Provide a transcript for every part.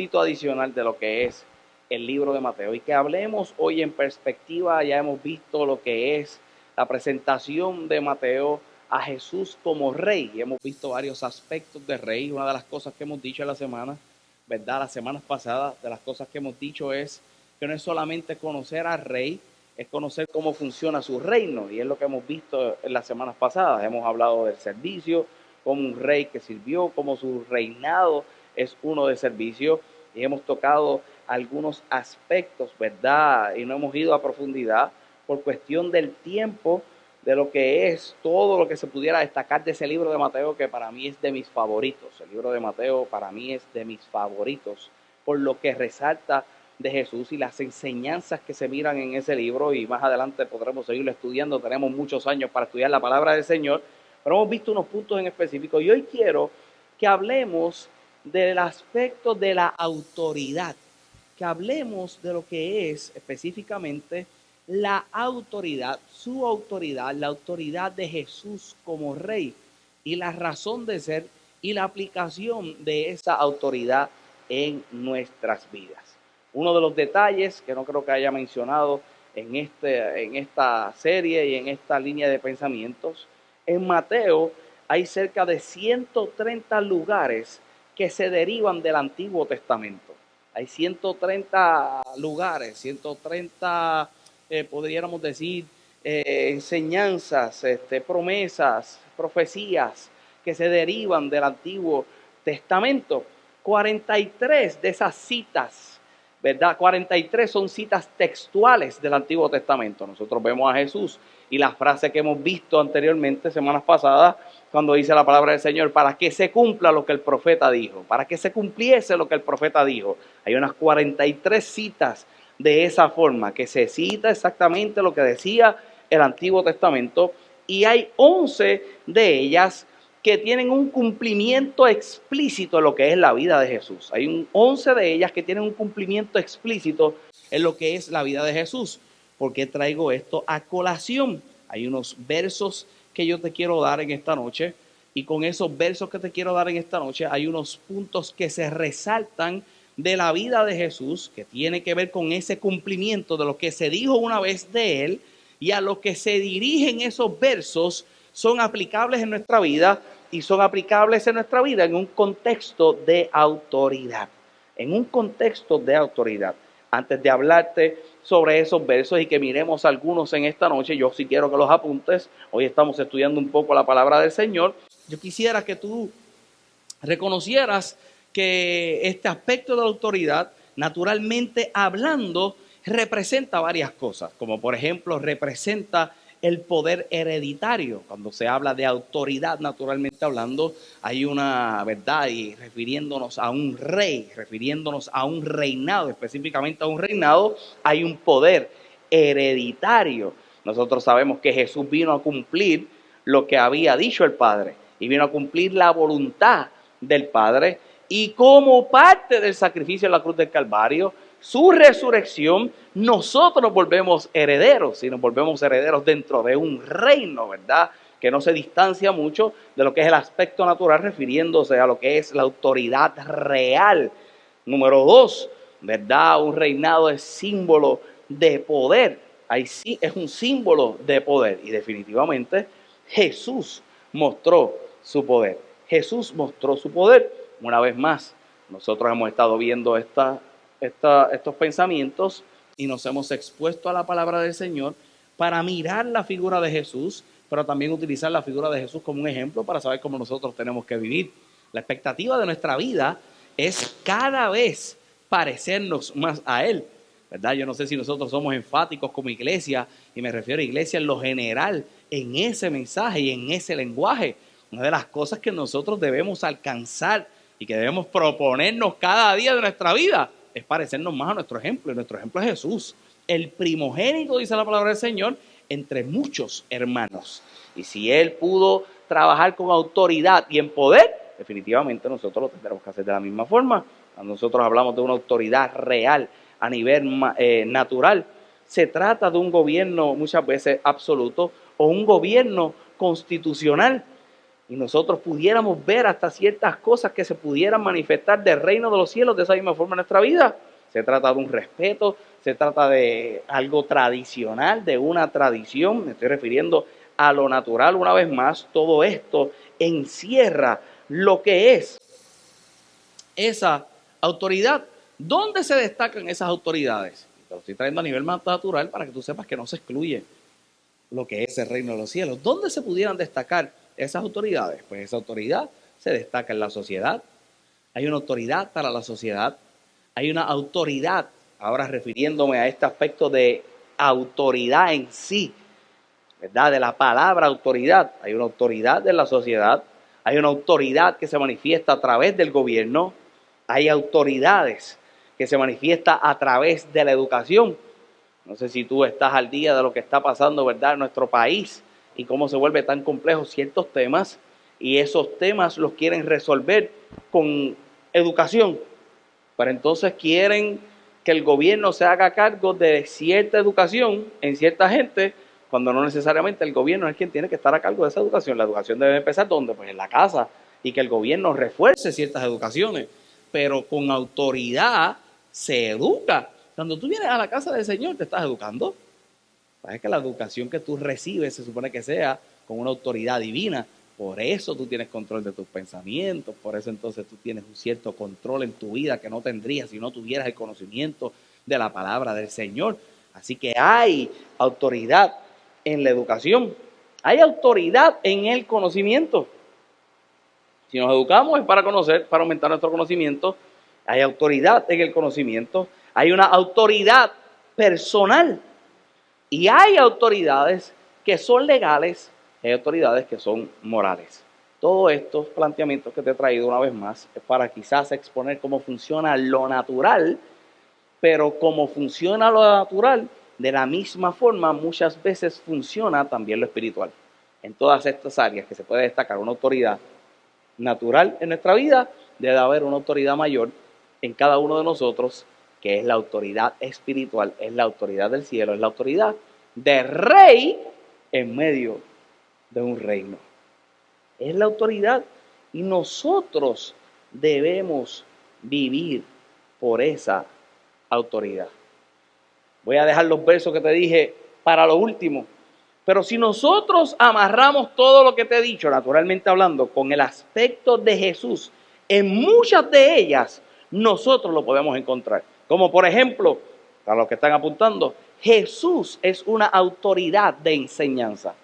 puntito adicional de lo que es el libro de Mateo y que hablemos hoy en perspectiva. Ya hemos visto lo que es la presentación de Mateo a Jesús como rey y hemos visto varios aspectos de rey. Una de las cosas que hemos dicho en la semana, ¿verdad? Las semanas pasadas, de las cosas que hemos dicho es que no es solamente conocer al rey, es conocer cómo funciona su reino, y es lo que hemos visto en las semanas pasadas. Hemos hablado del servicio, como un rey que sirvió, como su reinado es uno de servicio, y hemos tocado algunos aspectos, ¿verdad? Y no hemos ido a profundidad por cuestión del tiempo de lo que es todo lo que se pudiera destacar de ese libro de Mateo, que para mí es de mis favoritos. El libro de Mateo para mí es de mis favoritos por lo que resalta de Jesús y las enseñanzas que se miran en ese libro, y más adelante podremos seguirlo estudiando. Tenemos muchos años para estudiar la palabra del Señor, pero hemos visto unos puntos en específico y hoy quiero que hablemos del aspecto de la autoridad, que hablemos de lo que es específicamente la autoridad, su autoridad, la autoridad de Jesús como rey y la razón de ser y la aplicación de esa autoridad en nuestras vidas. Uno de los detalles que no creo que haya mencionado en esta serie y en esta línea de pensamientos, en Mateo hay cerca de 130 lugares que se derivan del Antiguo Testamento. Hay 130 lugares, 130, podríamos decir, enseñanzas, promesas, profecías que se derivan del Antiguo Testamento. 43 de esas citas, ¿verdad? 43 son citas textuales del Antiguo Testamento. Nosotros vemos a Jesús y la frase que hemos visto anteriormente, semanas pasadas, cuando dice la palabra del Señor, para que se cumpla lo que el profeta dijo, para que se cumpliese lo que el profeta dijo. Hay unas 43 citas de esa forma, que se cita exactamente lo que decía el Antiguo Testamento, y hay 11 de ellas que tienen un cumplimiento explícito en lo que es la vida de Jesús. Hay 11 de ellas que tienen un cumplimiento explícito en lo que es la vida de Jesús. ¿Por qué traigo esto a colación? Hay unos versos que yo te quiero dar en esta noche, y con esos versos que te quiero dar en esta noche hay unos puntos que se resaltan de la vida de Jesús, que tiene que ver con ese cumplimiento de lo que se dijo una vez de él, y a lo que se dirigen esos versos son aplicables en nuestra vida, y son aplicables en nuestra vida en un contexto de autoridad. En un contexto de autoridad. Antes de hablarte sobre esos versos y que miremos algunos en esta noche, yo sí quiero que los apuntes. Hoy estamos estudiando un poco la palabra del Señor. Yo quisiera que tú reconocieras que este aspecto de la autoridad, naturalmente hablando, representa varias cosas, como por ejemplo representa el poder hereditario. Cuando se habla de autoridad, naturalmente hablando, hay una verdad, y refiriéndonos a un rey, refiriéndonos a un reinado, específicamente a un reinado, hay un poder hereditario. Nosotros sabemos que Jesús vino a cumplir lo que había dicho el Padre, y vino a cumplir la voluntad del Padre, y como parte del sacrificio en la cruz del Calvario, su resurrección, nosotros nos volvemos herederos, y nos volvemos herederos dentro de un reino, ¿verdad?, que no se distancia mucho de lo que es el aspecto natural, refiriéndose a lo que es la autoridad real. Número 2, ¿verdad?, un reinado es símbolo de poder. Ahí sí es un símbolo de poder, y definitivamente Jesús mostró su poder. Jesús mostró su poder. Una vez más, nosotros hemos estado viendo estos pensamientos y nos hemos expuesto a la palabra del Señor para mirar la figura de Jesús, pero también utilizar la figura de Jesús como un ejemplo para saber cómo nosotros tenemos que vivir. La expectativa de nuestra vida es cada vez parecernos más a Él, ¿verdad? Yo no sé si nosotros somos enfáticos como iglesia, y me refiero a iglesia en lo general, en ese mensaje y en ese lenguaje. Una de las cosas que nosotros debemos alcanzar y que debemos proponernos cada día de nuestra vida es parecernos más a nuestro ejemplo, y nuestro ejemplo es Jesús, el primogénito, dice la palabra del Señor, entre muchos hermanos. Y si Él pudo trabajar con autoridad y en poder, definitivamente nosotros lo tendremos que hacer de la misma forma. Cuando nosotros hablamos de una autoridad real a nivel natural, se trata de un gobierno muchas veces absoluto o un gobierno constitucional. y nosotros pudiéramos ver hasta ciertas cosas que se pudieran manifestar del reino de los cielos de esa misma forma en nuestra vida. Se trata de un respeto, se trata de algo tradicional, de una tradición. Me estoy refiriendo a lo natural una vez más. Todo esto encierra lo que es esa autoridad. ¿Dónde se destacan esas autoridades? Te lo estoy trayendo a nivel más natural para que tú sepas que no se excluye lo que es el reino de los cielos. ¿Dónde se pudieran destacar esas autoridades? Pues esa autoridad se destaca en la sociedad. Hay una autoridad para la sociedad. Hay una autoridad, ahora refiriéndome a este aspecto de autoridad en sí, ¿verdad? De la palabra autoridad. Hay una autoridad de la sociedad. Hay una autoridad que se manifiesta a través del gobierno. Hay autoridades que se manifiesta a través de la educación. No sé si tú estás al día de lo que está pasando, ¿verdad?, en nuestro país y cómo se vuelve tan complejo ciertos temas, y esos temas los quieren resolver con educación, pero entonces quieren que el gobierno se haga cargo de cierta educación en cierta gente, cuando no necesariamente el gobierno es quien tiene que estar a cargo de esa educación. La educación debe empezar ¿dónde? Pues en la casa, y que el gobierno refuerce ciertas educaciones, pero con autoridad se educa. Cuando tú vienes a la casa del Señor, te estás educando. Es que la educación que tú recibes se supone que sea con una autoridad divina. Por eso tú tienes control de tus pensamientos. Por eso entonces tú tienes un cierto control en tu vida que no tendrías si no tuvieras el conocimiento de la palabra del Señor. Así que hay autoridad en la educación. Hay autoridad en el conocimiento. Si nos educamos es para conocer, para aumentar nuestro conocimiento. Hay autoridad en el conocimiento. Hay una autoridad personal. Y hay autoridades que son legales, hay autoridades que son morales. Todos estos planteamientos que te he traído una vez más es para quizás exponer cómo funciona lo natural, pero cómo funciona lo natural, de la misma forma muchas veces funciona también lo espiritual. En todas estas áreas que se puede destacar una autoridad natural en nuestra vida, debe haber una autoridad mayor en cada uno de nosotros, que es la autoridad espiritual, es la autoridad del cielo, es la autoridad de rey en medio de un reino. Es la autoridad y nosotros debemos vivir por esa autoridad. Voy a dejar los versos que te dije para lo último. Pero si nosotros amarramos todo lo que te he dicho, naturalmente hablando, con el aspecto de Jesús, en muchas de ellas nosotros lo podemos encontrar. Como por ejemplo, para los que están apuntando, Jesús es una autoridad de enseñanza.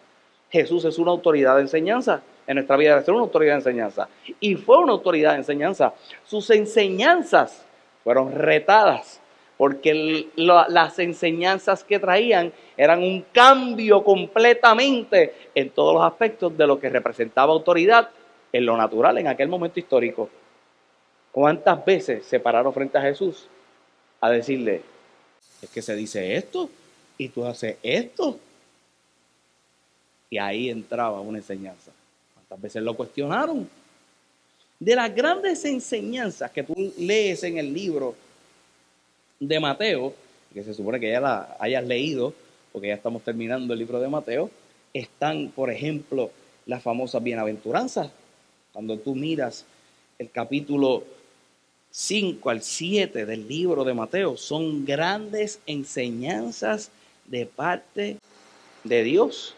Jesús es una autoridad de enseñanza. En nuestra vida debe ser una autoridad de enseñanza. Y fue una autoridad de enseñanza. Sus enseñanzas fueron retadas, porque las enseñanzas que traían eran un cambio completamente en todos los aspectos de lo que representaba autoridad en lo natural en aquel momento histórico. ¿Cuántas veces se pararon frente a Jesús a decirle, es que se dice esto y tú haces esto? Y ahí entraba una enseñanza. ¿Cuántas veces lo cuestionaron? De las grandes enseñanzas que tú lees en el libro de Mateo, que se supone que ya la hayas leído, porque ya estamos terminando el libro de Mateo, están, por ejemplo, las famosas bienaventuranzas. Cuando tú miras el capítulo 5 al 7 del libro de Mateo, son grandes enseñanzas de parte de Dios.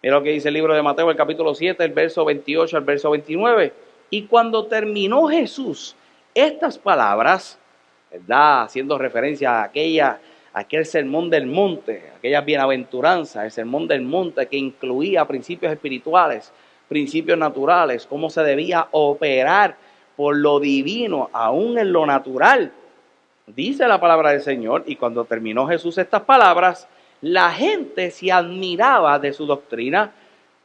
Mira lo que dice el libro de Mateo, el capítulo 7, el verso 28 al verso 29. Y cuando terminó Jesús estas palabras, ¿verdad?, haciendo referencia a aquel sermón del monte, aquellas bienaventuranzas, el sermón del monte que incluía principios espirituales, principios naturales, cómo se debía operar por lo divino, aún en lo natural. Dice la palabra del Señor, y cuando terminó Jesús estas palabras, la gente se admiraba de su doctrina,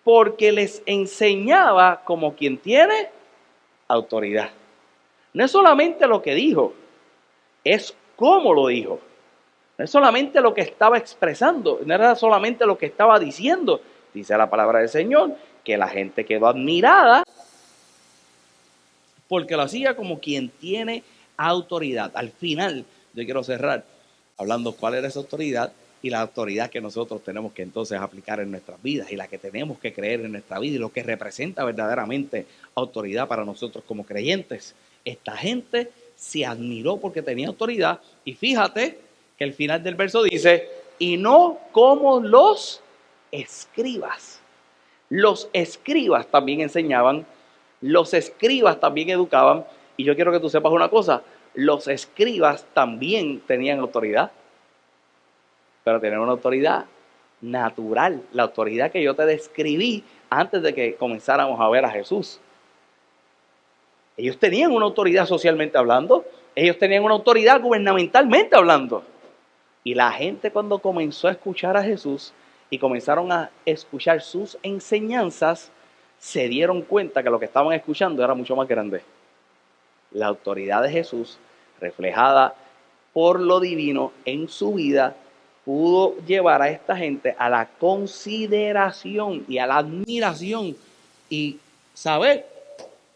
porque les enseñaba como quien tiene autoridad. No es solamente lo que dijo, es cómo lo dijo. No es solamente lo que estaba expresando, no era solamente lo que estaba diciendo. Dice la palabra del Señor que la gente quedó admirada porque lo hacía como quien tiene autoridad. Al final, yo quiero cerrar hablando cuál era esa autoridad, y la autoridad que nosotros tenemos que entonces aplicar en nuestras vidas y la que tenemos que creer en nuestra vida y lo que representa verdaderamente autoridad para nosotros como creyentes. Esta gente se admiró porque tenía autoridad y fíjate que el final del verso dice, y no como los escribas. Los escribas también enseñaban, los escribas también educaban y yo quiero que tú sepas una cosa, los escribas también tenían autoridad. Pero tener una autoridad natural, la autoridad que yo te describí antes de que comenzáramos a ver a Jesús. Ellos tenían una autoridad socialmente hablando, ellos tenían una autoridad gubernamentalmente hablando. Y la gente cuando comenzó a escuchar a Jesús y comenzaron a escuchar sus enseñanzas, se dieron cuenta que lo que estaban escuchando era mucho más grande. La autoridad de Jesús, reflejada por lo divino en su vida, pudo llevar a esta gente a la consideración y a la admiración y saber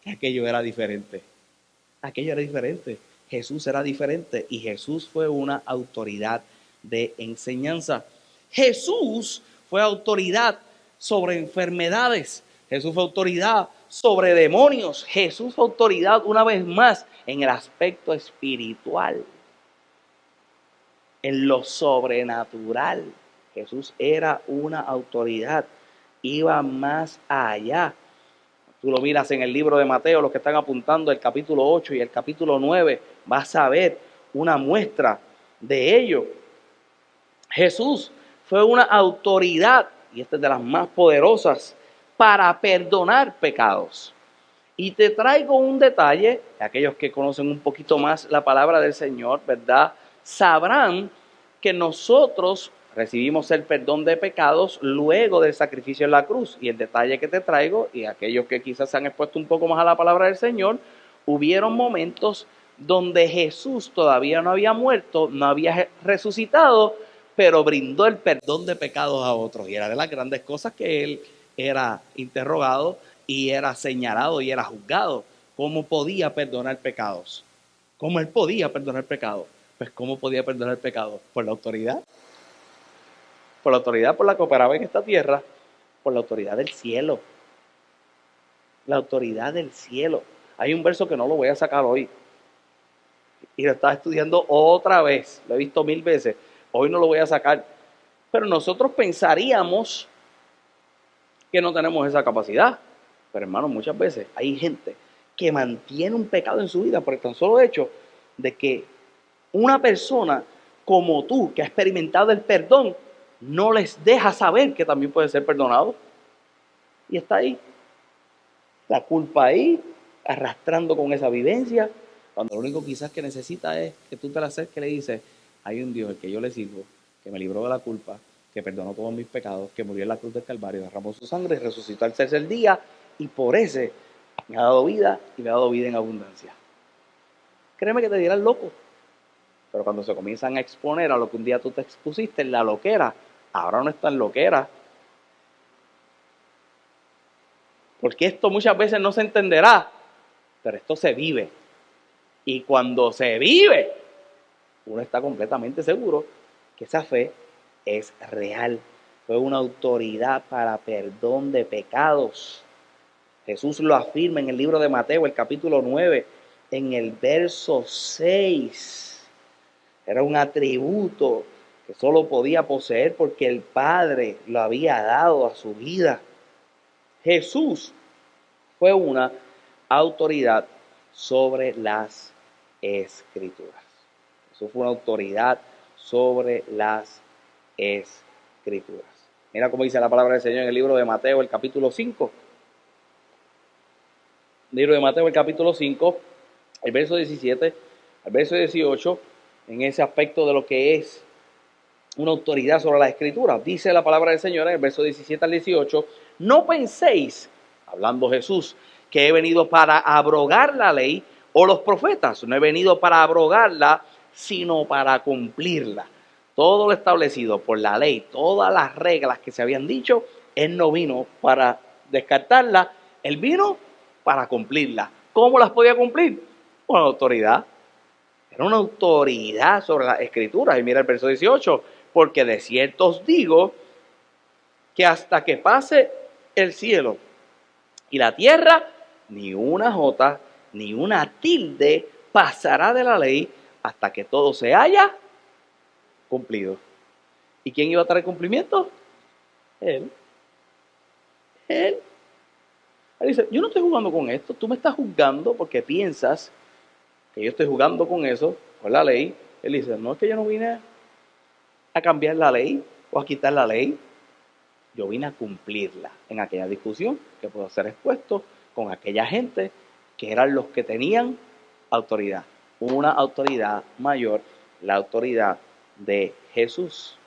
que aquello era diferente. Aquello era diferente. Jesús era diferente y Jesús fue una autoridad de enseñanza. Jesús fue autoridad sobre enfermedades. Jesús fue autoridad sobre demonios. Jesús fue autoridad una vez más en el aspecto espiritual. En lo sobrenatural, Jesús era una autoridad, iba más allá. Tú lo miras en el libro de Mateo, los que están apuntando el capítulo 8 y el capítulo 9, vas a ver una muestra de ello. Jesús fue una autoridad, y esta es de las más poderosas, para perdonar pecados. Y te traigo un detalle, aquellos que conocen un poquito más la palabra del Señor, ¿verdad? Sabrán que nosotros recibimos el perdón de pecados luego del sacrificio en la cruz. Y el detalle que te traigo, y aquellos que quizás se han expuesto un poco más a la palabra del Señor, hubieron momentos donde Jesús todavía no había muerto, no había resucitado, pero brindó el perdón de pecados a otros. Y era de las grandes cosas que él era interrogado y era señalado y era juzgado. ¿Cómo podía perdonar pecados? ¿Cómo él podía perdonar pecados? Pues ¿cómo podía perdonar pecados? Por la autoridad. Por la autoridad por la que operaba en esta tierra. Por la autoridad del cielo. La autoridad del cielo. Hay un verso que no lo voy a sacar hoy. Y lo estaba estudiando otra vez. Lo he visto 1000 veces. Hoy no lo voy a sacar. Pero nosotros pensaríamos que no tenemos esa capacidad. Pero hermano, muchas veces hay gente que mantiene un pecado en su vida por el tan solo hecho de que una persona como tú, que ha experimentado el perdón, no les deja saber que también puede ser perdonado. Y está ahí, la culpa ahí, arrastrando con esa vivencia, cuando lo único quizás que necesita es que tú te la acerques y le dices, hay un Dios al que yo le sirvo, que me libró de la culpa, que perdonó todos mis pecados, que murió en la cruz del Calvario, derramó su sangre y resucitó al tercer día, y por ese me ha dado vida y me ha dado vida en abundancia. Créeme que te dirás loco. Pero cuando se comienzan a exponer a lo que un día tú te expusiste en la loquera, ahora no es tan loquera. Porque esto muchas veces no se entenderá, pero esto se vive. Y cuando se vive, uno está completamente seguro que esa fe es real. Fue una autoridad para perdón de pecados. Jesús lo afirma en el libro de Mateo, el capítulo 9, en el verso 6. Era un atributo que solo podía poseer porque el Padre lo había dado a su vida. Jesús fue una autoridad sobre las Escrituras. Jesús fue una autoridad sobre las Escrituras. Mira cómo dice la palabra del Señor en el libro de Mateo, el capítulo 5. El libro de Mateo, el capítulo 5, el verso 17, el verso 18, en ese aspecto de lo que es una autoridad sobre las Escrituras. Dice la palabra del Señor en el verso 17 al 18, no penséis, hablando Jesús, que he venido para abrogar la ley o los profetas. No he venido para abrogarla, sino para cumplirla. Todo lo establecido por la ley, todas las reglas que se habían dicho, Él no vino para descartarla, Él vino para cumplirla. ¿Cómo las podía cumplir? Con autoridad. Era una autoridad sobre las Escrituras. Y mira el verso 18. porque de cierto os digo que hasta que pase el cielo y la tierra, ni una jota, ni una tilde pasará de la ley hasta que todo se haya cumplido. ¿Y quién iba a traer cumplimiento? Él. Él. Él dice, yo no estoy jugando con esto, tú me estás juzgando porque piensas que yo estoy jugando con eso, con la ley. Él dice, no, es que yo no vine a cambiar la ley o a quitar la ley, yo vine a cumplirla en aquella discusión que puedo ser expuesto con aquella gente que eran los que tenían autoridad, una autoridad mayor, la autoridad de Jesús.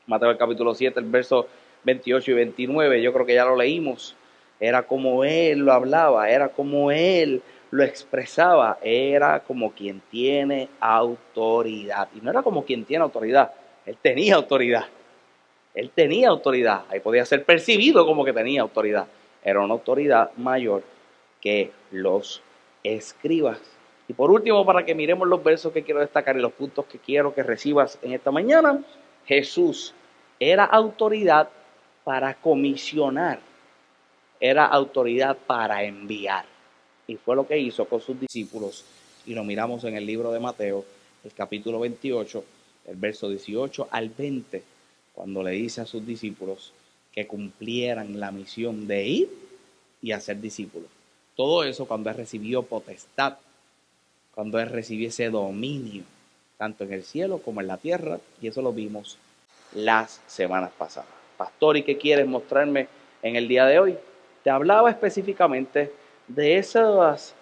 Mateo el capítulo 7, el verso 28 y 29, yo creo que ya lo leímos. Era como él lo hablaba, era como él lo expresaba, era como quien tiene autoridad. Y no era como quien tiene autoridad, él tenía autoridad. Él tenía autoridad, ahí podía ser percibido como que tenía autoridad. Era una autoridad mayor que los escribas. Y por último, para que miremos los versos que quiero destacar y los puntos que quiero que recibas en esta mañana, Jesús era autoridad para comisionar, era autoridad para enviar. Y fue lo que hizo con sus discípulos. Y lo miramos en el libro de Mateo, el capítulo 28, el verso 18 al 20, cuando le dice a sus discípulos que cumplieran la misión de ir y hacer discípulos. Todo eso cuando él recibió potestad, cuando él recibió ese dominio, tanto en el cielo como en la tierra, y eso lo vimos las semanas pasadas. Pastor, ¿y qué quieres mostrarme en el día de hoy? Te hablaba específicamente de esas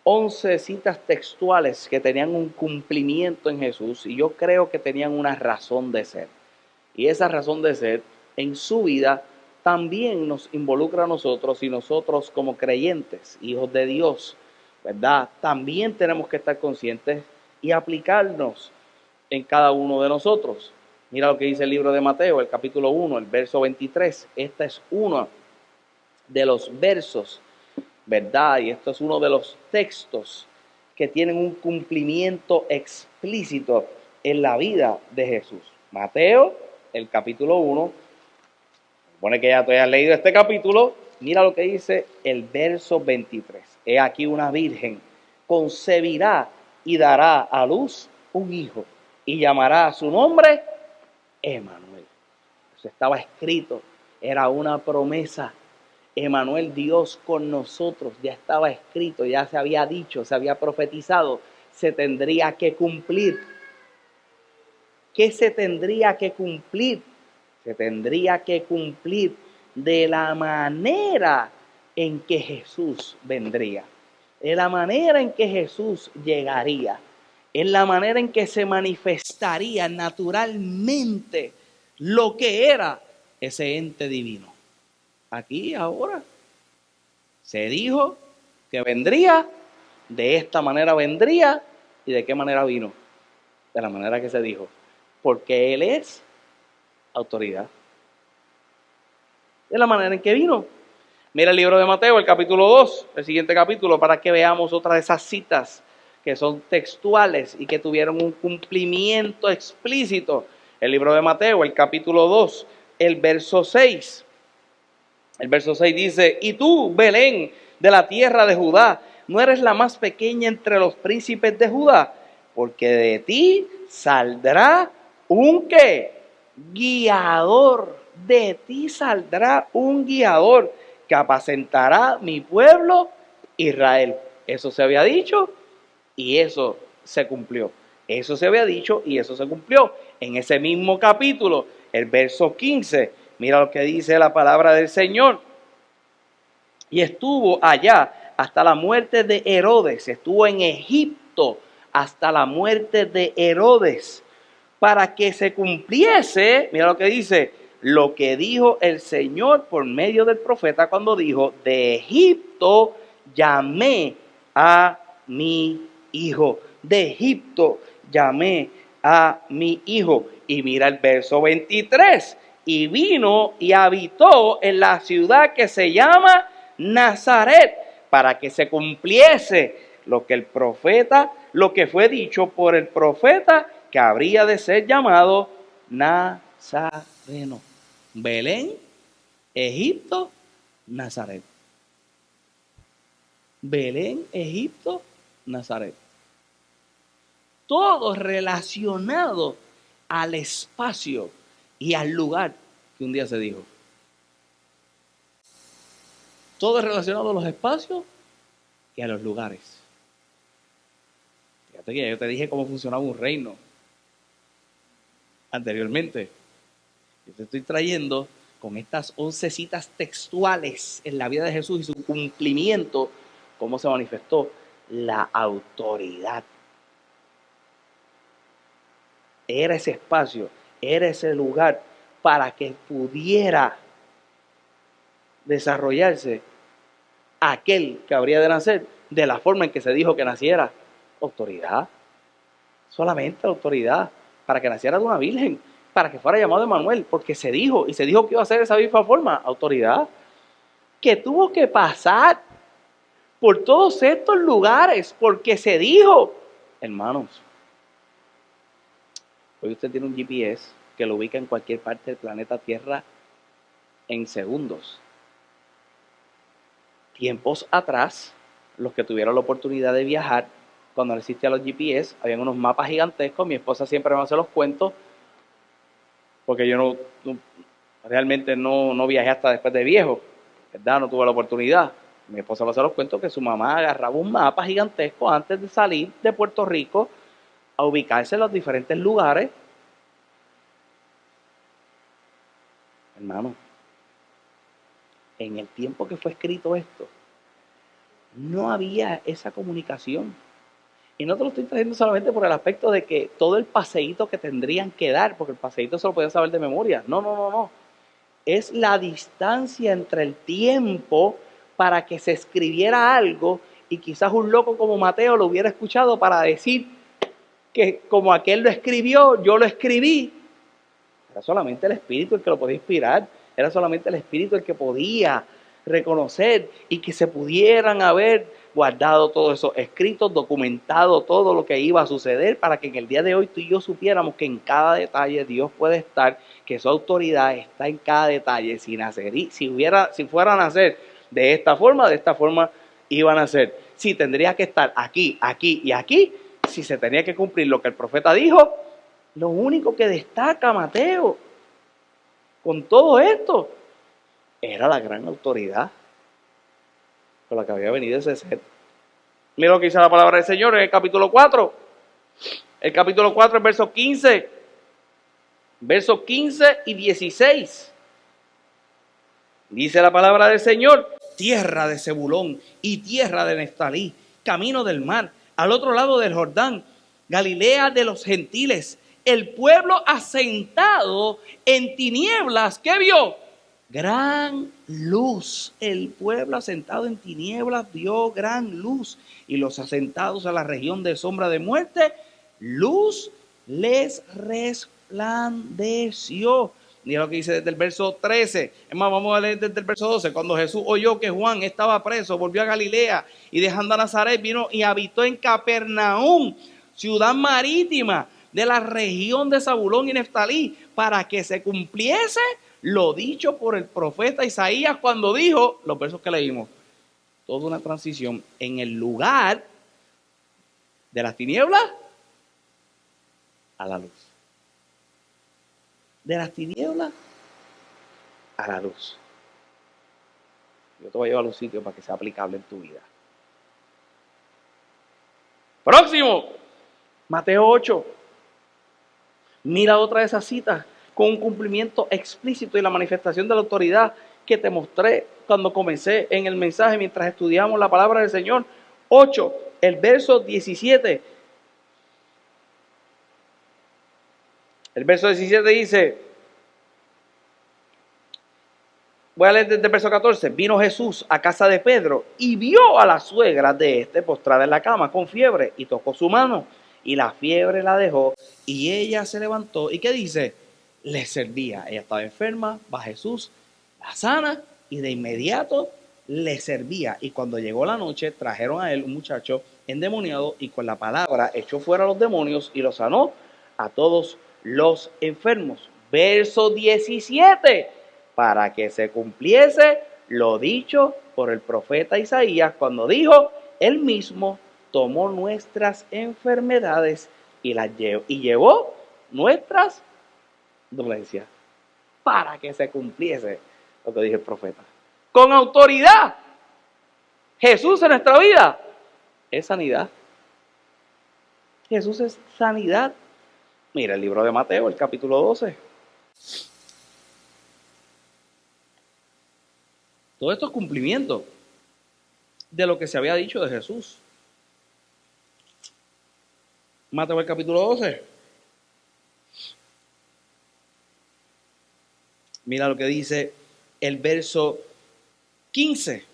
11 citas textuales que tenían un cumplimiento en Jesús, y yo creo que tenían una razón de ser. Y esa razón de ser en su vida también nos involucra a nosotros, y nosotros como creyentes, hijos de Dios, ¿verdad? También tenemos que estar conscientes y aplicarnos en cada uno de nosotros. Mira lo que dice el libro de Mateo, el capítulo 1, el verso 23. Este es uno de los versos, ¿verdad? Y esto es uno de los textos que tienen un cumplimiento explícito en la vida de Jesús. Mateo, el capítulo 1, supone que ya tú hayas leído este capítulo, mira lo que dice el verso 23. He aquí una virgen concebirá y dará a luz un hijo y llamará a su nombre Emmanuel. Eso estaba escrito, era una promesa. Emmanuel, Dios con nosotros, ya estaba escrito, ya se había dicho, se había profetizado, se tendría que cumplir. ¿Qué se tendría que cumplir? Se tendría que cumplir de la manera en que Jesús vendría, de la manera en que Jesús llegaría, en la manera en que se manifestaría naturalmente lo que era ese ente divino. Aquí ahora se dijo que vendría, de esta manera vendría, ¿y de qué manera vino? De la manera que se dijo, porque Él es autoridad. De la manera en que vino. Mira el libro de Mateo, el capítulo 2, el siguiente capítulo, para que veamos otra de esas citas que son textuales y que tuvieron un cumplimiento explícito. El libro de Mateo, el capítulo 2, el verso 6. El verso 6 dice, y tú, Belén, de la tierra de Judá, no eres la más pequeña entre los príncipes de Judá, porque de ti saldrá un ¿qué? Guiador. De ti saldrá un guiador que apacentará mi pueblo Israel. Eso se había dicho y eso se cumplió. Eso se había dicho y eso se cumplió. En ese mismo capítulo, el verso 15, mira lo que dice la palabra del Señor. Y estuvo allá hasta la muerte de Herodes. Estuvo en Egipto hasta la muerte de Herodes. Para que se cumpliese, mira lo que dice, lo que dijo el Señor por medio del profeta cuando dijo, de Egipto llamé a mi hijo. De Egipto llamé a mi hijo. Y mira el verso 23. Y vino y habitó en la ciudad que se llama Nazaret, para que se cumpliese lo que el profeta, lo que fue dicho por el profeta que habría de ser llamado Nazareno. Belén, Egipto, Nazaret. Belén, Egipto, Nazaret. Todo relacionado al espacio y al lugar que un día se dijo. Todo es relacionado a los espacios y a los lugares. Fíjate que yo te dije cómo funcionaba un reino anteriormente. Yo te estoy trayendo con estas 11 citas textuales en la vida de Jesús y su cumplimiento, cómo se manifestó la autoridad. Era ese espacio, era ese lugar para que pudiera desarrollarse aquel que habría de nacer de la forma en que se dijo que naciera. Autoridad, solamente autoridad, para que naciera de una virgen, para que fuera llamado Emmanuel, porque se dijo, y se dijo que iba a ser de esa misma forma, autoridad, que tuvo que pasar por todos estos lugares, porque se dijo, hermanos, hoy usted tiene un GPS que lo ubica en cualquier parte del planeta Tierra en segundos. Tiempos atrás, los que tuvieron la oportunidad de viajar, cuando no existían los GPS, habían unos mapas gigantescos. Mi esposa siempre me hace los cuentos, porque yo realmente no viajé hasta después de viejo, ¿verdad? No tuve la oportunidad. Mi esposa me hace los cuentos que su mamá agarraba un mapa gigantesco antes de salir de Puerto Rico a ubicarse en los diferentes lugares. Hermano, en el tiempo que fue escrito esto, no había esa comunicación. Y no te lo estoy trayendo solamente por el aspecto de que todo el paseíto que tendrían que dar, porque el paseíto se lo podían saber de memoria. No. Es la distancia entre el tiempo para que se escribiera algo y quizás un loco como Mateo lo hubiera escuchado para decir que como aquel lo escribió, yo lo escribí. Era solamente el Espíritu el que lo podía inspirar. Era solamente el Espíritu el que podía reconocer y que se pudieran haber guardado todos esos escritos, documentado todo lo que iba a suceder para que en el día de hoy tú y yo supiéramos que en cada detalle Dios puede estar, que su autoridad está en cada detalle. Si fuera a nacer de esta forma iban a nacer. Si tendría que estar aquí, aquí y aquí, si se tenía que cumplir lo que el profeta dijo, lo único que destaca Mateo con todo esto era la gran autoridad con la que había venido ese ser. Mira lo que dice la palabra del Señor en el capítulo 4. El capítulo 4, el verso 15. Versos 15 y 16. Dice la palabra del Señor: tierra de Zebulón y tierra de Neftalí, camino del mar, al otro lado del Jordán, Galilea de los gentiles, el pueblo asentado en tinieblas, ¿qué vio? Gran luz. El pueblo asentado en tinieblas vio gran luz, y los asentados a la región de sombra de muerte, luz les resplandeció. Mira lo que dice desde el verso 13. Es más, vamos a leer desde el verso 12. Cuando Jesús oyó que Juan estaba preso, volvió a Galilea, y dejando a Nazaret vino y habitó en Capernaum, ciudad marítima de la región de Zabulón y Neftalí, para que se cumpliese lo dicho por el profeta Isaías cuando dijo, los versos que leímos, toda una transición en el lugar de las tinieblas a la luz. De las tinieblas a la luz. Yo te voy a llevar a un sitio para que sea aplicable en tu vida. Próximo, Mateo 8. Mira otra de esas citas con un cumplimiento explícito y la manifestación de la autoridad que te mostré cuando comencé en el mensaje mientras estudiamos la palabra del Señor. 8, el verso 17. El verso 17 dice, voy a leer desde el verso 14. Vino Jesús a casa de Pedro y vio a la suegra de este postrada en la cama con fiebre, y tocó su mano, y la fiebre la dejó, y ella se levantó. ¿Y qué dice? Le servía. Ella estaba enferma, va Jesús, la sana, y de inmediato le servía. Y cuando llegó la noche, trajeron a él un muchacho endemoniado, y con la palabra echó fuera a los demonios y los sanó a todos los enfermos. Verso 17, para que se cumpliese lo dicho por el profeta Isaías cuando dijo, él mismo tomó nuestras enfermedades y llevó nuestras dolencias, para que se cumpliese lo que dijo el profeta. Con autoridad, Jesús en nuestra vida es sanidad. Jesús es sanidad. Mira el libro de Mateo, el capítulo 12. Todo esto es cumplimiento de lo que se había dicho de Jesús. Mateo, el capítulo 12. Mira lo que dice el verso 15.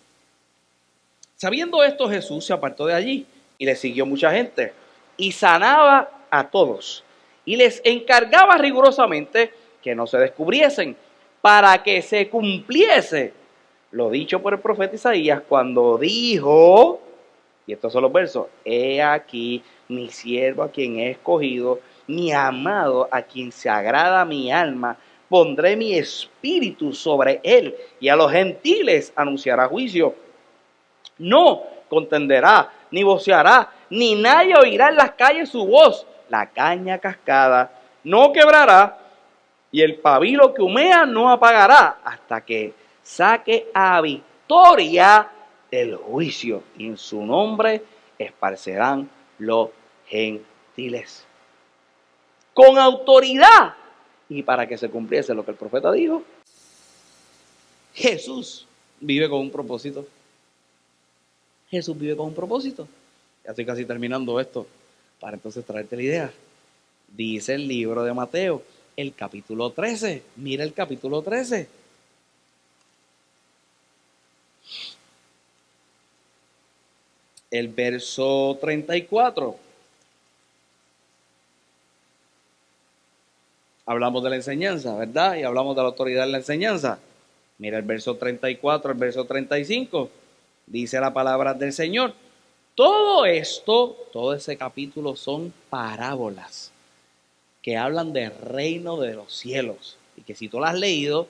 Sabiendo esto, Jesús se apartó de allí y le siguió mucha gente y sanaba a todos y les encargaba rigurosamente que no se descubriesen, para que se cumpliese lo dicho por el profeta Isaías cuando dijo, y estos son los versos, he aquí mi siervo a quien he escogido, mi amado a quien se agrada mi alma, pondré mi espíritu sobre él y a los gentiles anunciará juicio. No contenderá, ni voceará, ni nadie oirá en las calles su voz. La caña cascada no quebrará y el pabilo que humea no apagará hasta que saque a victoria el juicio y en su nombre esparcerán los gentiles. Con autoridad y para que se cumpliese lo que el profeta dijo, Jesús vive con un propósito. Jesús vive con un propósito. Ya estoy casi terminando esto para entonces traerte la idea. Dice el libro de Mateo, el capítulo 13. Mira el capítulo 13. El verso 34. Hablamos de la enseñanza, ¿verdad? Y hablamos de la autoridad en la enseñanza. Mira el verso 34, el verso 35. Dice la palabra del Señor. Todo esto, todo ese capítulo son parábolas que hablan del reino de los cielos. Y que si tú lo has leído,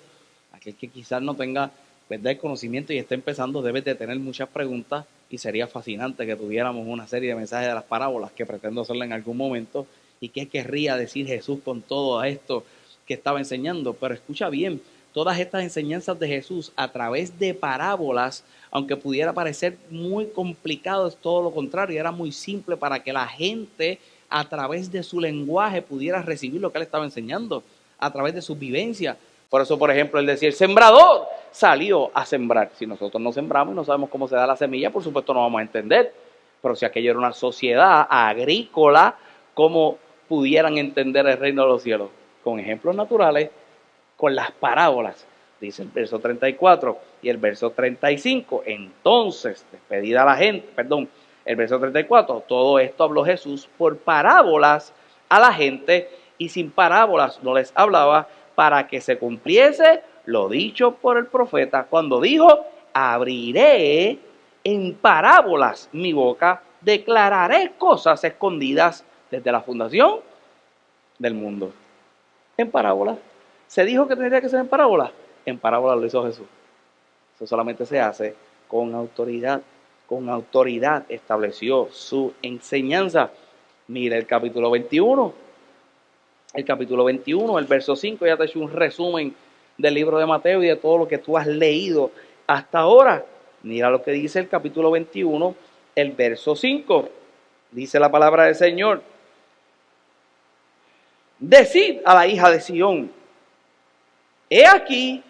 aquel que quizás no tenga, ¿verdad?, el conocimiento y esté empezando, debes de tener muchas preguntas y sería fascinante que tuviéramos una serie de mensajes de las parábolas que pretendo hacerla en algún momento. ¿Y qué querría decir Jesús con todo esto que estaba enseñando? Pero escucha bien, todas estas enseñanzas de Jesús a través de parábolas, aunque pudiera parecer muy complicado, es todo lo contrario, era muy simple para que la gente a través de su lenguaje pudiera recibir lo que él estaba enseñando, a través de su vivencia. Por eso, por ejemplo, él decía, el sembrador salió a sembrar. Si nosotros no sembramos y no sabemos cómo se da la semilla, por supuesto no vamos a entender. Pero si aquello era una sociedad agrícola, ¿cómo pudieran entender el reino de los cielos? Con ejemplos naturales, con las parábolas, dice el verso 34 y el verso 35. Entonces, despedida la gente, el verso 34, todo esto habló Jesús por parábolas a la gente y sin parábolas no les hablaba para que se cumpliese lo dicho por el profeta cuando dijo, abriré en parábolas mi boca, declararé cosas escondidas desde la fundación del mundo. En parábolas. ¿Se dijo que tendría que ser en parábolas? En parábolas lo hizo Jesús. Eso solamente se hace con autoridad. Con autoridad estableció su enseñanza. Mira el capítulo 21. El capítulo 21, el verso 5, ya te he hecho un resumen del libro de Mateo y de todo lo que tú has leído hasta ahora. Mira lo que dice el capítulo 21, el verso 5. Dice la palabra del Señor. Decid a la hija de Sión, he aquí,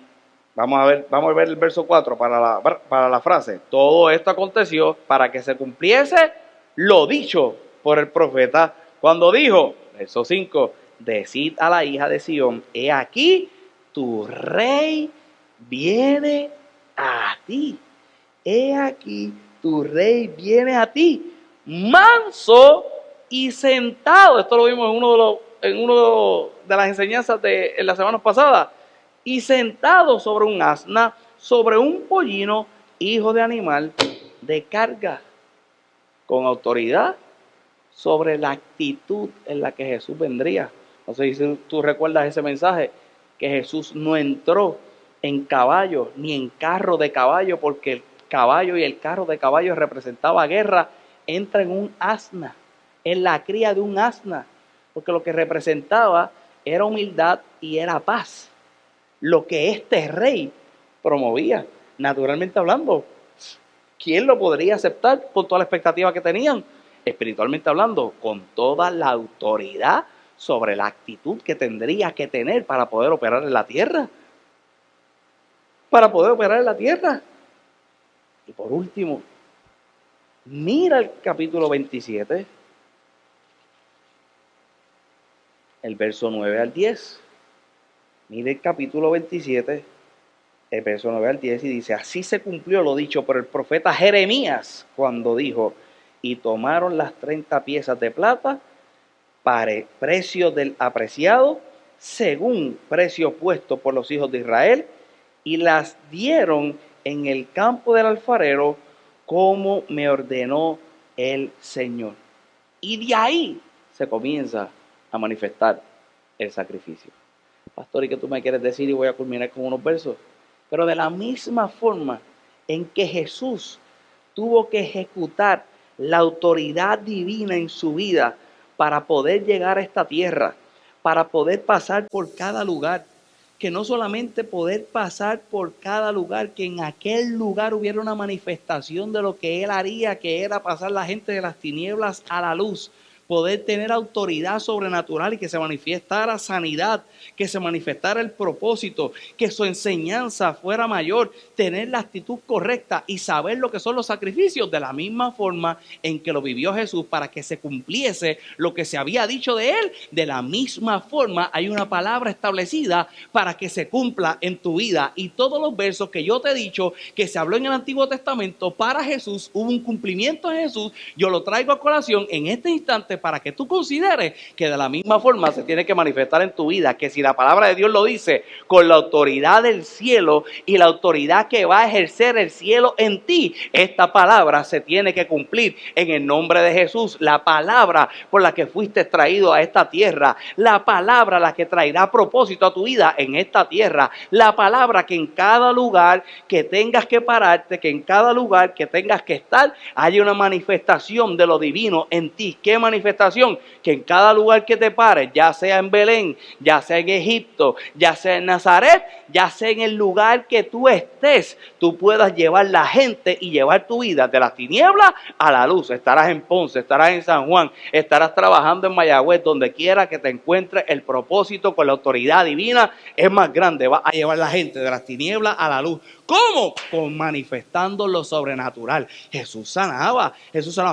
vamos a ver el verso 4 para la frase. Todo esto aconteció para que se cumpliese lo dicho por el profeta cuando dijo, verso 5, decid a la hija de Sión, he aquí, tu rey viene a ti. He aquí, tu rey viene a ti, manso y sentado. Esto lo vimos en uno de las enseñanzas en las semanas pasadas. Y sentado sobre un asna, sobre un pollino, hijo de animal de carga, con autoridad sobre la actitud en la que Jesús vendría. No sé si tú recuerdas ese mensaje, que Jesús no entró en caballo ni en carro de caballo, porque el caballo y el carro de caballo representaba guerra. Entra en un asna, en la cría de un asna, porque lo que representaba era humildad y era paz. Lo que este rey promovía, naturalmente hablando, ¿quién lo podría aceptar con toda la expectativa que tenían? Espiritualmente hablando, con toda la autoridad sobre la actitud que tendría que tener para poder operar en la tierra. Para poder operar en la tierra. Y por último, mira el capítulo 27, el verso 9 al 10. Mira el capítulo 27, el verso 9 al 10, y dice: así se cumplió lo dicho por el profeta Jeremías cuando dijo: y tomaron las 30 piezas de plata para el precio del apreciado, según precio puesto por los hijos de Israel, y las dieron en el campo del alfarero, como me ordenó el Señor. Y de ahí se comienza a manifestar el sacrificio. Pastor, ¿y qué tú me quieres decir? Y voy a culminar con unos versos. Pero de la misma forma en que Jesús tuvo que ejecutar la autoridad divina en su vida para poder llegar a esta tierra, para poder pasar por cada lugar, que no solamente poder pasar por cada lugar, que en aquel lugar hubiera una manifestación de lo que Él haría, que era pasar la gente de las tinieblas a la luz, poder tener autoridad sobrenatural y que se manifestara sanidad, que se manifestara el propósito, que su enseñanza fuera mayor, tener la actitud correcta y saber lo que son los sacrificios de la misma forma en que lo vivió Jesús para que se cumpliese lo que se había dicho de él. De la misma forma hay una palabra establecida para que se cumpla en tu vida, y todos los versos que yo te he dicho que se habló en el Antiguo Testamento para Jesús, hubo un cumplimiento en Jesús. Yo lo traigo a colación en este instante para que tú consideres que de la misma forma se tiene que manifestar en tu vida, que si la palabra de Dios lo dice, con la autoridad del cielo y la autoridad que va a ejercer el cielo en ti, esta palabra se tiene que cumplir en el nombre de Jesús. La palabra por la que fuiste traído a esta tierra, la palabra la que traerá propósito a tu vida en esta tierra, la palabra que en cada lugar que tengas que pararte, que en cada lugar que tengas que estar, haya una manifestación de lo divino en ti. ¿Qué manifestación? Que en cada lugar que te pares, ya sea en Belén, ya sea en Egipto, ya sea en Nazaret, ya sea en el lugar que tú estés, tú puedas llevar la gente y llevar tu vida de las tinieblas a la luz. Estarás en Ponce, estarás en San Juan, estarás trabajando en Mayagüez, donde quiera que te encuentres, el propósito con la autoridad divina es más grande. Va a llevar la gente de las tinieblas a la luz. ¿Cómo? Con manifestando lo sobrenatural. Jesús sanaba.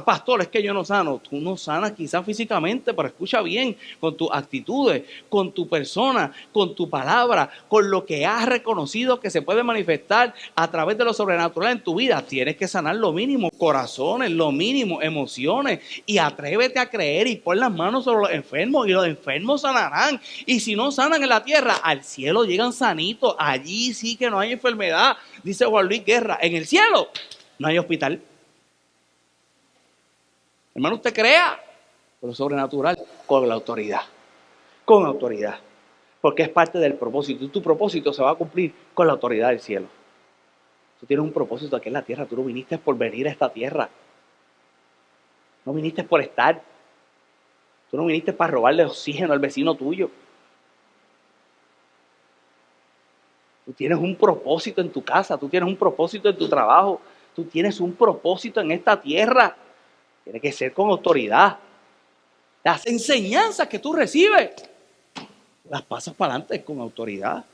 Pastor, es que yo no sano. Tú no sanas quizás físicamente, pero escucha bien, con tus actitudes, con tu persona, con tu palabra, con lo que has reconocido que se puede manifestar a través de lo sobrenatural en tu vida. Tienes que sanar lo mínimo, corazones, lo mínimo, emociones, y atrévete a creer y pon las manos sobre los enfermos y los enfermos sanarán. Y si no sanan en la tierra, al cielo llegan sanitos. Allí sí que no hay enfermedad. Dice Juan Luis Guerra, en el cielo no hay hospital. Hermano, usted crea con lo sobrenatural, con la autoridad. Con autoridad. Porque es parte del propósito. Y tu propósito se va a cumplir con la autoridad del cielo. Tú tienes un propósito aquí en la tierra. Tú no viniste por venir a esta tierra. No viniste por estar. Tú no viniste para robarle oxígeno al vecino tuyo. Tú tienes un propósito en tu casa, tú tienes un propósito en tu trabajo, tú tienes un propósito en esta tierra. Tiene que ser con autoridad. Las enseñanzas que tú recibes, las pasas para adelante con autoridad.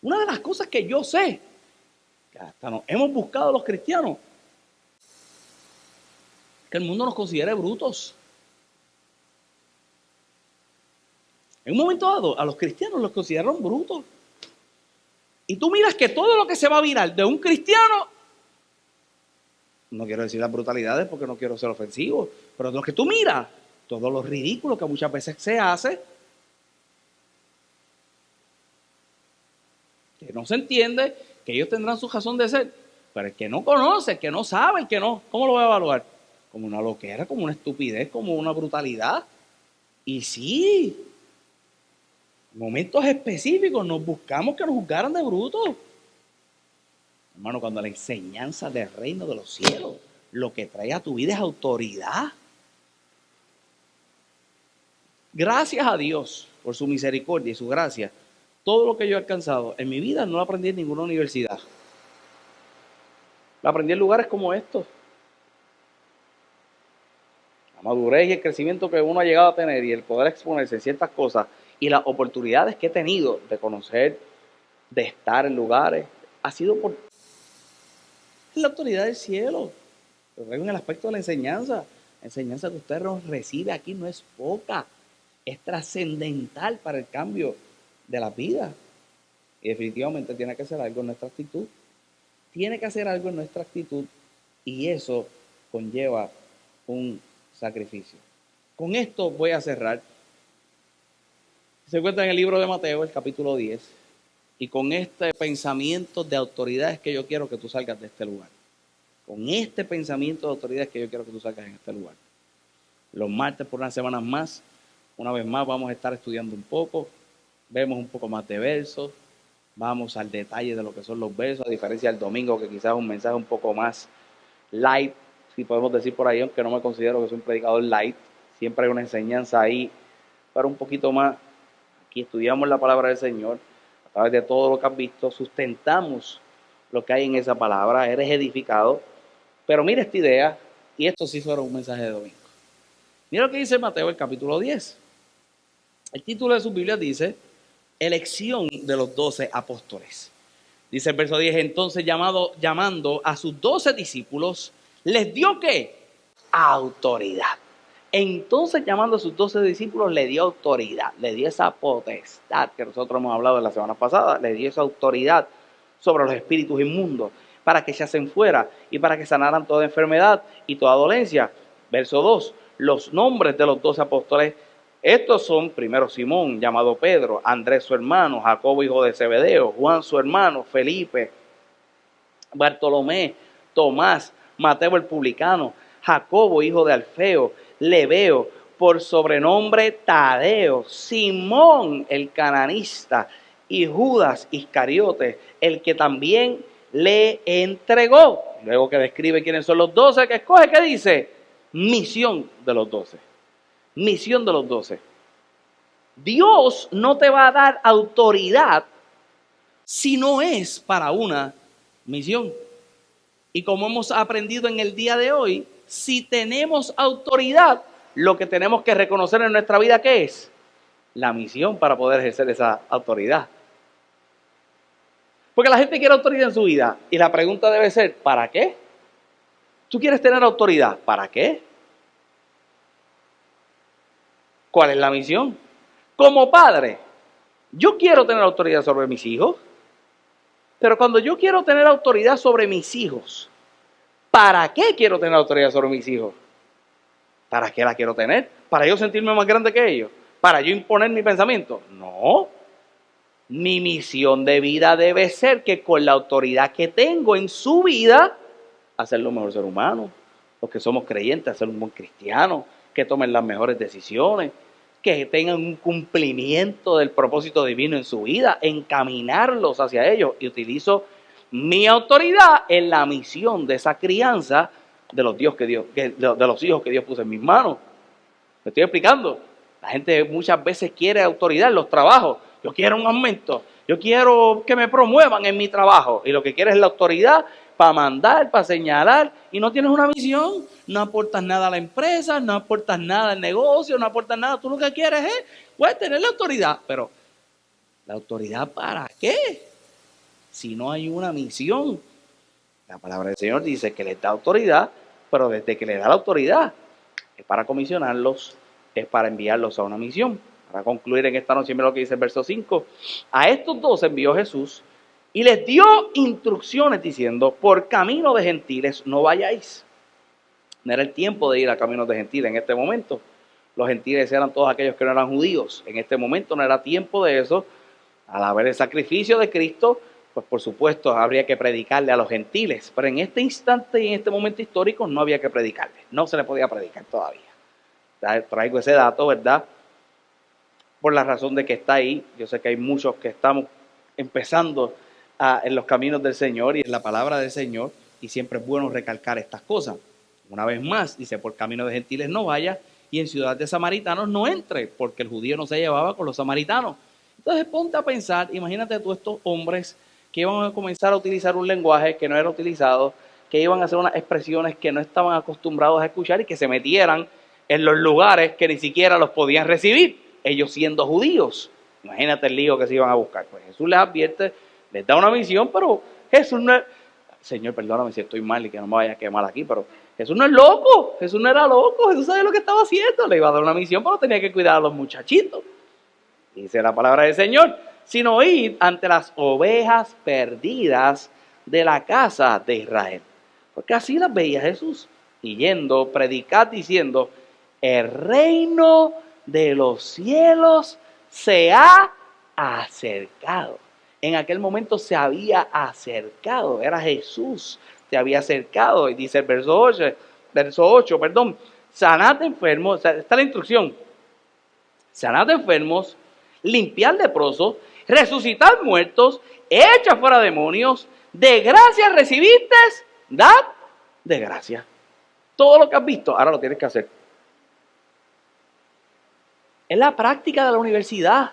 Una de las cosas que yo sé, que hasta nos hemos buscado los cristianos, que el mundo nos considere brutos. En un momento dado, a los cristianos los consideraron brutos. Y tú miras que todo lo que se va a virar de un cristiano, no quiero decir las brutalidades porque no quiero ser ofensivo, pero lo que tú miras, todo lo ridículo que muchas veces se hace, que no se entiende, que ellos tendrán su razón de ser, pero el que no conoce, el que no sabe, el que no, ¿cómo lo va a evaluar? como una loquera, como una estupidez, como una brutalidad. Y sí, en momentos específicos nos buscamos que nos juzgaran de brutos. Hermano, cuando la enseñanza del reino de los cielos lo que trae a tu vida es autoridad. Gracias a Dios por su misericordia y su gracia, todo lo que yo he alcanzado en mi vida no lo aprendí en ninguna universidad. Lo aprendí en lugares como estos. La madurez y el crecimiento que uno ha llegado a tener y el poder exponerse en ciertas cosas y las oportunidades que he tenido de conocer, de estar en lugares, ha sido por la autoridad del cielo. Pero en el aspecto de la enseñanza que usted recibe aquí no es poca, es trascendental para el cambio de la vida. Y definitivamente tiene que hacer algo en nuestra actitud. Tiene que hacer algo en nuestra actitud y eso conlleva un sacrificio. Con esto voy a cerrar. Se encuentra en el libro de Mateo, el capítulo 10, y con este pensamiento de autoridad es que yo quiero que tú salgas de este lugar. Con este pensamiento de autoridad es que yo quiero que tú salgas en este lugar. Los martes por unas semanas más, una vez más vamos a estar estudiando un poco, vemos un poco más de versos, vamos al detalle de lo que son los versos, a diferencia del domingo que quizás es un mensaje un poco más light, si podemos decir por ahí, aunque no me considero que soy un predicador light, siempre hay una enseñanza ahí, pero un poquito más. Aquí estudiamos la palabra del Señor, a través de todo lo que has visto, sustentamos lo que hay en esa palabra, eres edificado. Pero mira esta idea, y esto sí fuera un mensaje de domingo. Mira lo que dice Mateo, el capítulo 10. El título de su Biblia dice, elección de los 12 apóstoles. Dice el verso 10, entonces llamando a sus 12 discípulos, ¿les dio qué? Autoridad. Entonces llamando a sus 12 discípulos, le dio autoridad, le dio esa potestad que nosotros hemos hablado en la semana pasada, le dio esa autoridad sobre los espíritus inmundos, para que se hacen fuera y para que sanaran toda enfermedad y toda dolencia. Verso 2, los nombres de los 12 apóstoles, estos son primero Simón, llamado Pedro, Andrés su hermano, Jacobo hijo de Zebedeo, Juan su hermano, Felipe, Bartolomé, Tomás, Mateo el publicano, Jacobo hijo de Alfeo, Lebeo, por sobrenombre Tadeo, Simón el cananista y Judas Iscariote, el que también le entregó. Luego que describe quiénes son los 12 que escoge, ¿qué dice? Misión de los 12. Misión de los 12. Dios no te va a dar autoridad si no es para una misión. Y como hemos aprendido en el día de hoy, si tenemos autoridad, lo que tenemos que reconocer en nuestra vida, ¿qué es? La misión para poder ejercer esa autoridad. Porque la gente quiere autoridad en su vida y la pregunta debe ser, ¿para qué? ¿Tú quieres tener autoridad? ¿Para qué? ¿Cuál es la misión? Como padre, yo quiero tener autoridad sobre mis hijos, pero cuando yo quiero tener autoridad sobre mis hijos, ¿para qué quiero tener autoridad sobre mis hijos? ¿Para qué la quiero tener? ¿Para yo sentirme más grande que ellos? ¿Para yo imponer mi pensamiento? No. Mi misión de vida debe ser que con la autoridad que tengo en su vida, hacerlo un mejor ser humano. Los que somos creyentes, hacer un buen cristiano, que tomen las mejores decisiones, que tengan un cumplimiento del propósito divino en su vida, encaminarlos hacia ello. Y utilizo mi autoridad en la misión de esa crianza de los hijos que Dios puso en mis manos. ¿Me estoy explicando? La gente muchas veces quiere autoridad en los trabajos. Yo quiero un aumento, yo quiero que me promuevan en mi trabajo. Y lo que quieres es la autoridad para mandar, para señalar. Y no tienes una misión, no aportas nada a la empresa, no aportas nada al negocio, no aportas nada. Tú lo que quieres es, puedes tener la autoridad. Pero, ¿la autoridad para qué? Si no hay una misión. La palabra del Señor dice que les da autoridad, pero desde que le da la autoridad es para comisionarlos, es para enviarlos a una misión. Para concluir en esta noche, mira lo que dice el verso 5. A estos 12 envió Jesús y les dio instrucciones diciendo, por camino de gentiles no vayáis. No era el tiempo de ir a caminos de gentiles en este momento. Los gentiles eran todos aquellos que no eran judíos. En este momento no era tiempo de eso. Al haber el sacrificio de Cristo, pues por supuesto habría que predicarle a los gentiles, pero en este instante y en este momento histórico no había que predicarle, no se le podía predicar todavía. Traigo ese dato, ¿verdad? Por la razón de que está ahí. Yo sé que hay muchos que estamos empezando en los caminos del Señor y en la palabra del Señor, y siempre es bueno recalcar estas cosas. Una vez más, dice, por camino de gentiles no vaya, y en ciudad de samaritanos no entre, porque el judío no se llevaba con los samaritanos. Entonces ponte a pensar, imagínate tú estos hombres que iban a comenzar a utilizar un lenguaje que no era utilizado, que iban a hacer unas expresiones que no estaban acostumbrados a escuchar y que se metieran en los lugares que ni siquiera los podían recibir, ellos siendo judíos. Imagínate el lío que se iban a buscar. Pues Jesús les advierte, les da una misión, pero Jesús no es... Señor, perdóname si estoy mal y que no me vaya a quemar aquí, pero Jesús no es loco, Jesús no era loco, Jesús sabía lo que estaba haciendo, le iba a dar una misión, pero tenía que cuidar a los muchachitos. Dice la palabra del Señor, sino ir ante las ovejas perdidas de la casa de Israel. Porque así las veía Jesús, y yendo, predicar diciendo, el reino de los cielos se ha acercado. En aquel momento se había acercado, era Jesús, se había acercado, y dice el verso 8, sanad enfermos, o sea, está la instrucción, sanad enfermos, limpiar leprosos, resucitar muertos, echar fuera demonios, de gracia recibiste, dad de gracia. Todo lo que has visto, ahora lo tienes que hacer. Es la práctica de la universidad.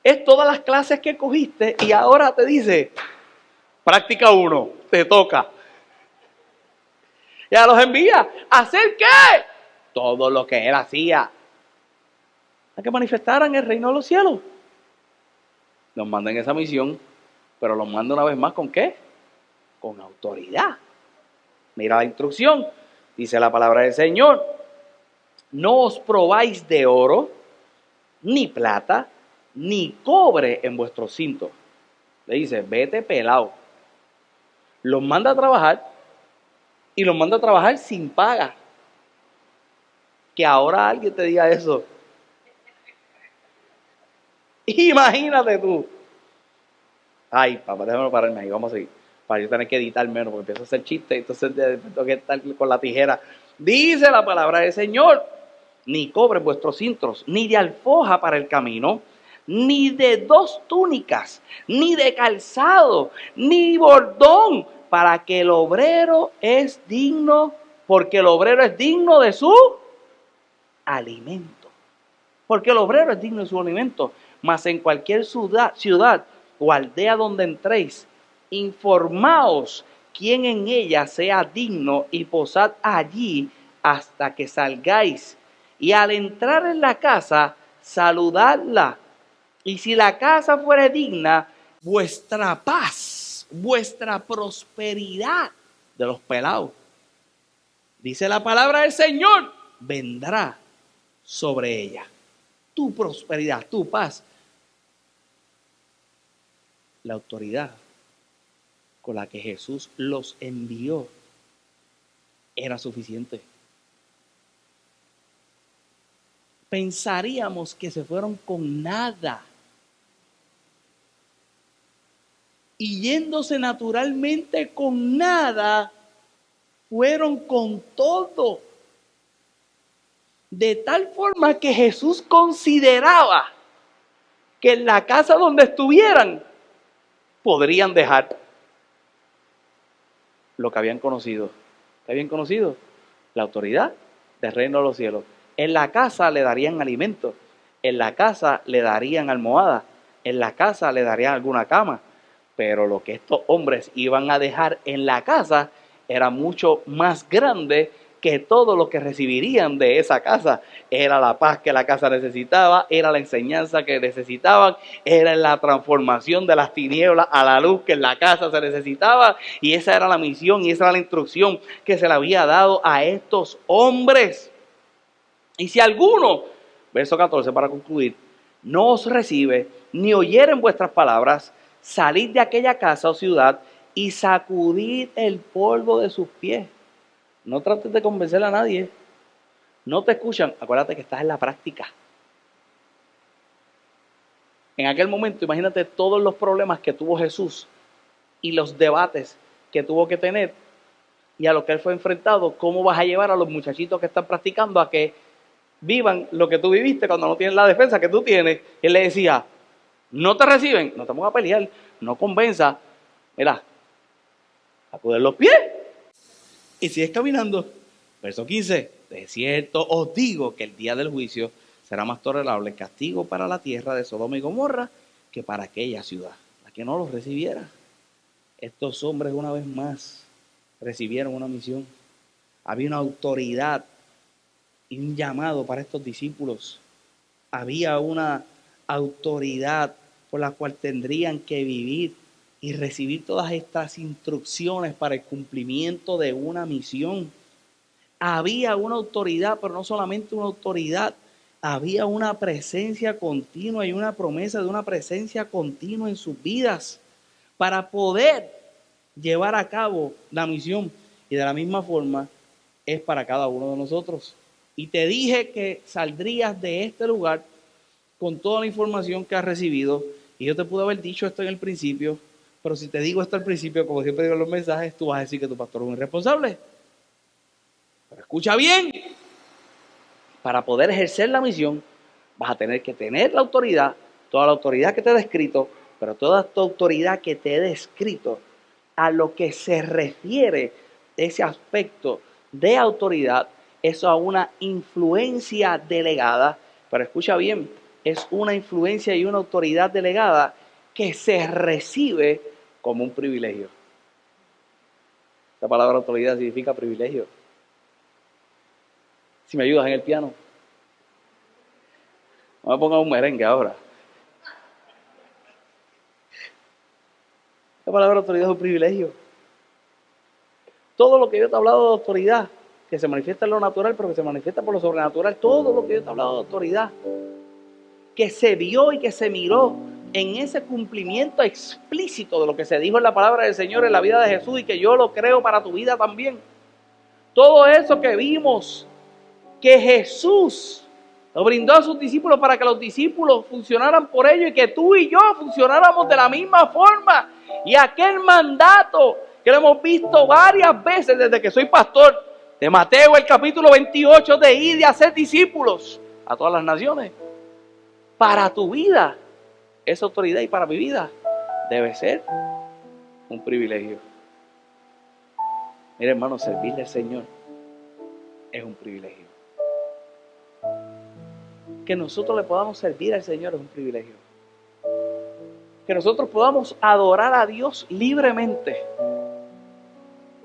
Es todas las clases que cogiste y ahora te dice, práctica 1, te toca. Ya los envía. ¿Hacer qué? Todo lo que él hacía. A que manifestaran el reino de los cielos. Los manda en esa misión, pero los manda una vez más ¿con qué? Con autoridad. Mira la instrucción. Dice la palabra del Señor. No os probáis de oro, ni plata, ni cobre en vuestros cintos. Le dice, vete pelado. Los manda a trabajar y los manda a trabajar sin paga. Que ahora alguien te diga eso. Imagínate tú. Ay, papá, déjame pararme ahí, vamos a seguir. Para yo tener que editar menos, porque empiezo a hacer chistes, entonces tengo que estar con la tijera. Dice la palabra del Señor, ni cobre vuestros cintos, ni de alfoja para el camino, ni de 2 túnicas, ni de calzado, ni bordón, para que el obrero es digno, porque el obrero es digno de su alimento. Porque el obrero es digno de su alimento. Mas en cualquier ciudad o aldea donde entréis, informaos quién en ella sea digno y posad allí hasta que salgáis. Y al entrar en la casa, saludadla. Y si la casa fuere digna, vuestra paz, vuestra prosperidad de los pelados, dice la palabra del Señor, vendrá sobre ella. Tu prosperidad, tu paz. La autoridad con la que Jesús los envió era suficiente. Pensaríamos que se fueron con nada y yéndose naturalmente con nada, fueron con todo. De tal forma que Jesús consideraba que en la casa donde estuvieran podrían dejar lo que habían conocido. ¿Qué habían conocido? La autoridad del reino de los cielos. En la casa le darían alimento, en la casa le darían almohada, en la casa le darían alguna cama, pero lo que estos hombres iban a dejar en la casa era mucho más grande que todo lo que recibirían de esa casa. Era la paz que la casa necesitaba, era la enseñanza que necesitaban, era la transformación de las tinieblas a la luz que en la casa se necesitaba, y esa era la misión y esa era la instrucción que se le había dado a estos hombres. Y si alguno, verso 14 para concluir, no os recibe ni oyeren vuestras palabras, salid de aquella casa o ciudad y sacudid el polvo de sus pies. No trates de convencer a nadie. No te escuchan. Acuérdate que estás en la práctica. En aquel momento, imagínate todos los problemas que tuvo Jesús y los debates que tuvo que tener y a lo que él fue enfrentado. ¿Cómo vas a llevar a los muchachitos que están practicando a que vivan lo que tú viviste cuando no tienen la defensa que tú tienes? Él le decía, no te reciben, no te vamos a pelear, no convenza, mira, sacude los pies y sigues caminando. Verso 15, de cierto os digo que el día del juicio será más tolerable el castigo para la tierra de Sodoma y Gomorra que para aquella ciudad, la que no los recibiera. Estos hombres una vez más recibieron una misión. Había una autoridad y un llamado para estos discípulos. Había una autoridad por la cual tendrían que vivir y recibir todas estas instrucciones para el cumplimiento de una misión. Había una autoridad, pero no solamente una autoridad, había una presencia continua y una promesa de una presencia continua en sus vidas para poder llevar a cabo la misión. Y de la misma forma es para cada uno de nosotros. Y te dije que saldrías de este lugar con toda la información que has recibido. Y yo te pude haber dicho esto en el principio, pero si te digo esto al principio, como siempre digo en los mensajes, tú vas a decir que tu pastor es un irresponsable. Pero escucha bien, para poder ejercer la misión, vas a tener que tener la autoridad, toda la autoridad que te he descrito, pero toda esta autoridad que te he descrito, a lo que se refiere ese aspecto de autoridad, es a una influencia delegada, pero escucha bien, es una influencia y una autoridad delegada que se recibe como un privilegio. La palabra autoridad significa privilegio. Si me ayudas en el piano. No me pongas un merengue ahora. La palabra autoridad es un privilegio. Todo lo que yo te he hablado de autoridad, que se manifiesta en lo natural, pero que se manifiesta por lo sobrenatural, todo lo que yo te he hablado de autoridad, que se vio y que se miró en ese cumplimiento explícito de lo que se dijo en la palabra del Señor en la vida de Jesús y que yo lo creo para tu vida también. Todo eso que vimos, que Jesús lo brindó a sus discípulos para que los discípulos funcionaran por ello y que tú y yo funcionáramos de la misma forma. Y aquel mandato que lo hemos visto varias veces desde que soy pastor, de Mateo el capítulo 28, de ir y hacer discípulos a todas las naciones. Para tu vida, esa autoridad y para mi vida debe ser un privilegio. Mira, hermano, servirle al Señor es un privilegio. Que nosotros le podamos servir al Señor es un privilegio. Que nosotros podamos adorar a Dios libremente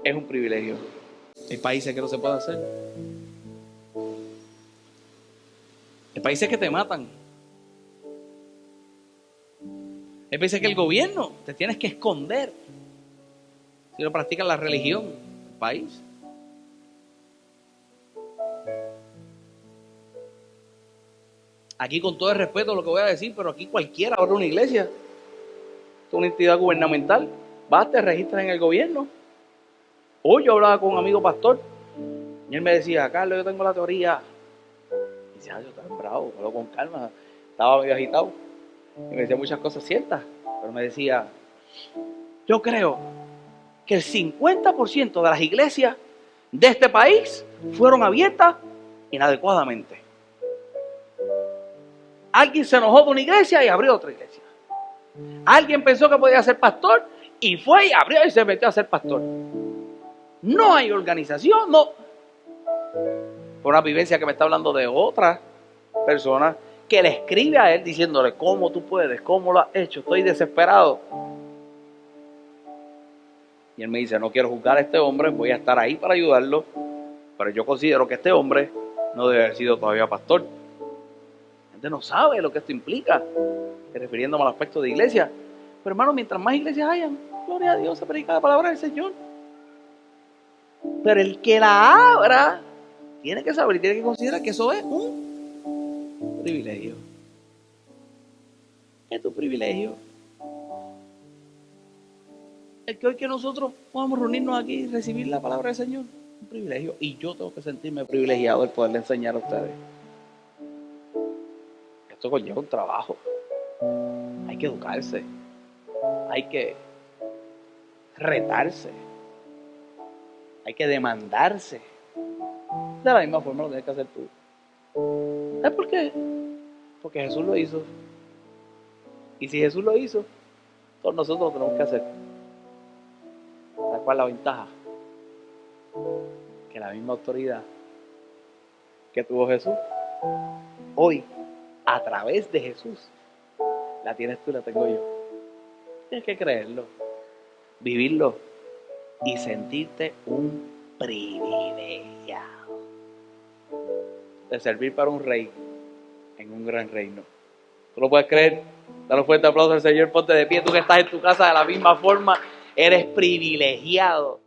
es un privilegio. Hay países que no se puede hacer. Hay países que te matan. Hay países que el gobierno te tienes que esconder si no practicas la religión del país. Aquí, con todo el respeto lo que voy a decir, pero aquí cualquiera abre una iglesia. Es una entidad gubernamental. Vas, te registras en el gobierno. Hoy yo hablaba con un amigo pastor y él me decía, Carlos, yo tengo la teoría. Y decía, yo estaba bravo, pero con calma. Estaba medio agitado. Y me decía muchas cosas ciertas. Pero me decía, yo creo que el 50% de las iglesias de este país fueron abiertas inadecuadamente. Alguien se enojó de una iglesia y abrió otra iglesia. Alguien pensó que podía ser pastor y fue y abrió y se metió a ser pastor. No hay organización, no. Por una vivencia que me está hablando de otra persona que le escribe a él diciéndole, ¿cómo tú puedes? ¿Cómo lo has hecho? Estoy desesperado. Y él me dice, no quiero juzgar a este hombre, voy a estar ahí para ayudarlo, pero yo considero que este hombre no debe haber sido todavía pastor. La gente no sabe lo que esto implica, refiriéndome al aspecto de iglesia. Pero hermano, mientras más iglesias hayan, gloria a Dios, se predica la palabra del Señor. Pero el que la abra tiene que saber y tiene que considerar que eso es un privilegio. Es tu privilegio. El que hoy que nosotros podamos reunirnos aquí y recibir la palabra del Señor, un privilegio. Y yo tengo que sentirme privilegiado el poderle enseñar a ustedes. Esto conlleva un trabajo. que educarse, hay que retarse, hay que demandarse. De la misma forma lo tienes que hacer tú. ¿Sabes por qué? Porque Jesús lo hizo. Y si Jesús lo hizo, todos nosotros lo tenemos que hacer. ¿Sabes cuál es la ventaja? Que la misma autoridad que tuvo Jesús, hoy, a través de Jesús, la tienes tú y la tengo yo. Tienes que creerlo, vivirlo y sentirte un privilegiado de servir para un rey en un gran reino. ¿Tú lo puedes creer? Dale un fuerte aplauso al Señor, ponte de pie. Tú que estás en tu casa de la misma forma, eres privilegiado